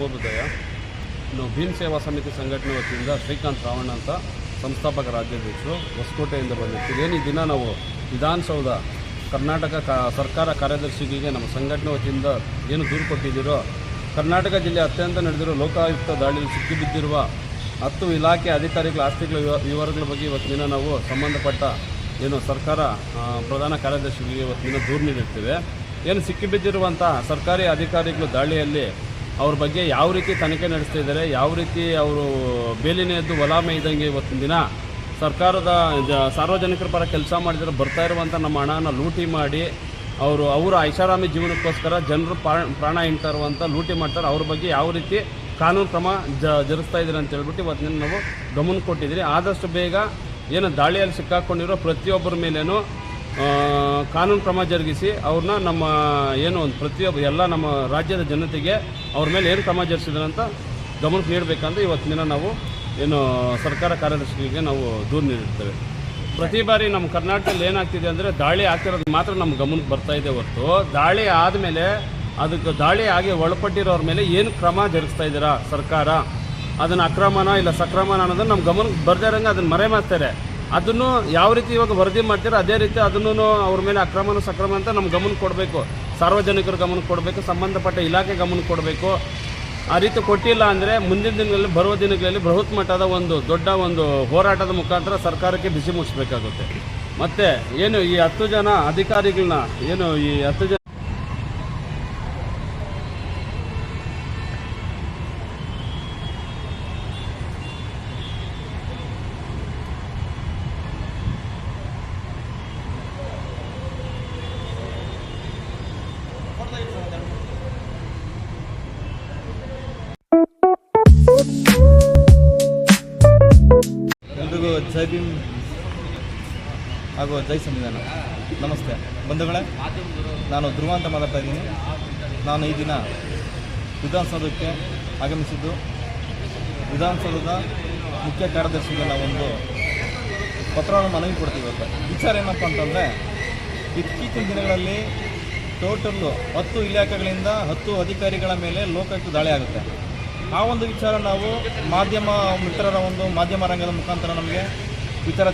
ಶುಭೋದಯ. ನಾವು ಭೀಮ್ ಸೇವಾ ಸಮಿತಿ ಸಂಘಟನೆ ವತಿಯಿಂದ ಶ್ರೀಕಾಂತ್ ರಾವಣ್ಣ ಅಂತ ಸಂಸ್ಥಾಪಕ ರಾಜ್ಯಾಧ್ಯಕ್ಷರು ಹೊಸಕೋಟೆಯಿಂದ ಬಂದಿರ್ತೀವಿ. ಏನು ಈ ದಿನ ನಾವು ವಿಧಾನಸೌಧ ಕರ್ನಾಟಕ ಸರ್ಕಾರ ಕಾರ್ಯದರ್ಶಿಗೆ ನಮ್ಮ ಸಂಘಟನೆ ವತಿಯಿಂದ ಏನು ದೂರು ಕೊಟ್ಟಿದ್ದೀರೋ, ಕರ್ನಾಟಕ ಜಿಲ್ಲೆ ಅತ್ಯಂತ ನಡೆದಿರೋ ಲೋಕಾಯುಕ್ತ ದಾಳಿಯಲ್ಲಿ ಸಿಕ್ಕಿಬಿದ್ದಿರುವ 10 ಇಲಾಖೆ ಅಧಿಕಾರಿಗಳ ಆಸ್ತಿಗಳ ವಿವರಗಳ ಬಗ್ಗೆ ಇವತ್ತಿನ ನಾವು ಸಂಬಂಧಪಟ್ಟ ಏನು ಸರ್ಕಾರ ಪ್ರಧಾನ ಕಾರ್ಯದರ್ಶಿಗಳಿಗೆ ಇವತ್ತಿನ ದೂರು ನೀಡಿರ್ತೇವೆ. ಏನು ಸಿಕ್ಕಿಬಿದ್ದಿರುವಂಥ ಸರ್ಕಾರಿ ಅಧಿಕಾರಿಗಳು ದಾಳಿಯಲ್ಲಿ ಅವ್ರ ಬಗ್ಗೆ ಯಾವ ರೀತಿ ತನಿಖೆ ನಡೆಸ್ತಾ ಇದ್ದಾರೆ, ಯಾವ ರೀತಿ ಅವರು ಬೇಲಿನೇ ಎದ್ದು ಒಲಾಮೆ ಇದ್ದಂಗೆ ಇವತ್ತಿನ ದಿನ ಸರ್ಕಾರದ ಸಾರ್ವಜನಿಕರ ಪರ ಕೆಲಸ ಮಾಡಿದರೆ ಬರ್ತಾ ಇರುವಂಥ ನಮ್ಮ ಹಣನ ಲೂಟಿ ಮಾಡಿ ಅವರ ಐಷಾರಾಮಿ ಜೀವನಕ್ಕೋಸ್ಕರ ಜನರು ಪ್ರಾಣ ಹಿಂಡ್ತಾ ಇರುವಂಥ ಲೂಟಿ ಮಾಡ್ತಾರೆ. ಅವ್ರ ಬಗ್ಗೆ ಯಾವ ರೀತಿ ಕಾನೂನು ಕ್ರಮ ಜರುಗಿಸ್ತಾ ಇದ್ದಾರೆ ಅಂತ ಹೇಳ್ಬಿಟ್ಟು ಇವತ್ತಿನ ನಾವು ಗಮನ ಕೊಟ್ಟಿದ್ದೀರಿ. ಆದಷ್ಟು ಬೇಗ ಏನು ದಾಳಿಯಲ್ಲಿ ಸಿಕ್ಕಾಕೊಂಡಿರೋ ಪ್ರತಿಯೊಬ್ಬರ ಮೇಲೇನೂ ಕಾನೂನು ಕ್ರಮ ಜರುಗಿಸಿ ಅವ್ರನ್ನ ನಮ್ಮ ಏನು ಪ್ರತಿಯೊಬ್ಬ ಎಲ್ಲ ನಮ್ಮ ರಾಜ್ಯದ ಜನತೆಗೆ ಅವ್ರ ಮೇಲೆ ಏನು ಕ್ರಮ ಜರುಗಿಸಿದ್ರೆ ಅಂತ ಗಮನಕ್ಕೆ ನೀಡಬೇಕಂತ ಇವತ್ತಿನ ದಿನ ನಾವು ಏನು ಸರ್ಕಾರ ಕಾರ್ಯದರ್ಶಿಗಳಿಗೆ ನಾವು ದೂರು ನೀಡಿರ್ತೇವೆ. ಪ್ರತಿ ಬಾರಿ ನಮ್ಮ ಕರ್ನಾಟಕದಲ್ಲಿ ಏನಾಗ್ತಿದೆ ಅಂದರೆ ದಾಳಿ ಆಗ್ತಿರೋದು ಮಾತ್ರ ನಮ್ಮ ಗಮನಕ್ಕೆ ಬರ್ತಾ ಇದೆ ಹೊರತು ದಾಳಿ ಆದಮೇಲೆ ಅದಕ್ಕೆ ದಾಳಿ ಆಗಿ ಒಳಪಟ್ಟಿರೋರ ಮೇಲೆ ಏನು ಕ್ರಮ ಜರುಗಿಸ್ತಾ ಇದ್ದೀರಾ ಸರ್ಕಾರ, ಅದನ್ನು ಅಕ್ರಮನ ಇಲ್ಲ ಸಕ್ರಮನ ಅನ್ನೋದನ್ನು ನಮ್ಮ ಗಮನಕ್ಕೆ ಬರ್ದೇ ಇರೋಂಗೆ ಅದನ್ನು ಮರೆ ಮಾಡ್ತಾರೆ. ಅದನ್ನು ಯಾವ ರೀತಿ ಇವಾಗ ವರದಿ ಮಾಡ್ತೀರೋ ಅದೇ ರೀತಿ ಅದನ್ನು ಅವ್ರ ಮೇಲೆ ಅಕ್ರಮನ ಸಕ್ರಮ ಅಂತ ನಮ್ಮ ಗಮನಕ್ಕೆ ಕೊಡಬೇಕು, ಸಾರ್ವಜನಿಕರ ಗಮನಕ್ಕೆ ಕೊಡಬೇಕು, ಸಂಬಂಧಪಟ್ಟ ಇಲಾಖೆ ಗಮನಕ್ಕೆ ಕೊಡಬೇಕು. ಆ ರೀತಿ ಕೊಟ್ಟಿಲ್ಲ ಅಂದರೆ ಮುಂದಿನ ದಿನಗಳಲ್ಲಿ ಬರುವ ದಿನಗಳಲ್ಲಿ ಬೃಹತ್ ಮಟ್ಟದ ಒಂದು ದೊಡ್ಡ ಒಂದು ಹೋರಾಟದ ಮುಖಾಂತರ ಸರ್ಕಾರಕ್ಕೆ ಬಿಸಿ ಮುಗಿಸ್ಬೇಕಾಗುತ್ತೆ. ಮತ್ತು ಏನು ಈ 10 ಜನ ಅಧಿಕಾರಿಗಳನ್ನ ಏನು ಈ 10 ಜನ ಎಲ್ರಿಗೂ ಜೈ ಭೀಮ್ ಹಾಗೂ ಜೈ ಸಂವಿಧಾನ. ನಮಸ್ತೆ ಬಂಧುಗಳೇ, ನಾನು ಧ್ರುವ ಅಂತ ಮಾತಾಡ್ತಾ ಇದ್ದೀನಿ. ನಾನು ಈ ದಿನ ವಿಧಾನಸೌಧಕ್ಕೆ ಆಗಮಿಸಿದ್ದು ವಿಧಾನಸೌಧದ ಮುಖ್ಯ ಕಾರ್ಯದರ್ಶಿಗೆ ನಾವೊಂದು ಪತ್ರವನ್ನು ಮನವಿ ಕೊಡ್ತೀವಿ. ಇವತ್ತು ವಿಚಾರ ಏನಪ್ಪ ಅಂತಂದರೆ, ಇತ್ತೀಚಿನ ದಿನಗಳಲ್ಲಿ ಟೋಟಲ್ಲು 10 ಇಲಾಖೆಗಳಿಂದ 10 ಅಧಿಕಾರಿಗಳ ಮೇಲೆ ಲೋಕಾಯುಕ್ತ ದಾಳಿ ಆಗುತ್ತೆ. ಆ ಒಂದು ವಿಚಾರ ನಾವು ಮಾಧ್ಯಮ ಮಿತ್ರರ ಒಂದು ಮಾಧ್ಯಮ ರಂಗದ ಮುಖಾಂತರ ನಮಗೆ ವಿಚಾರ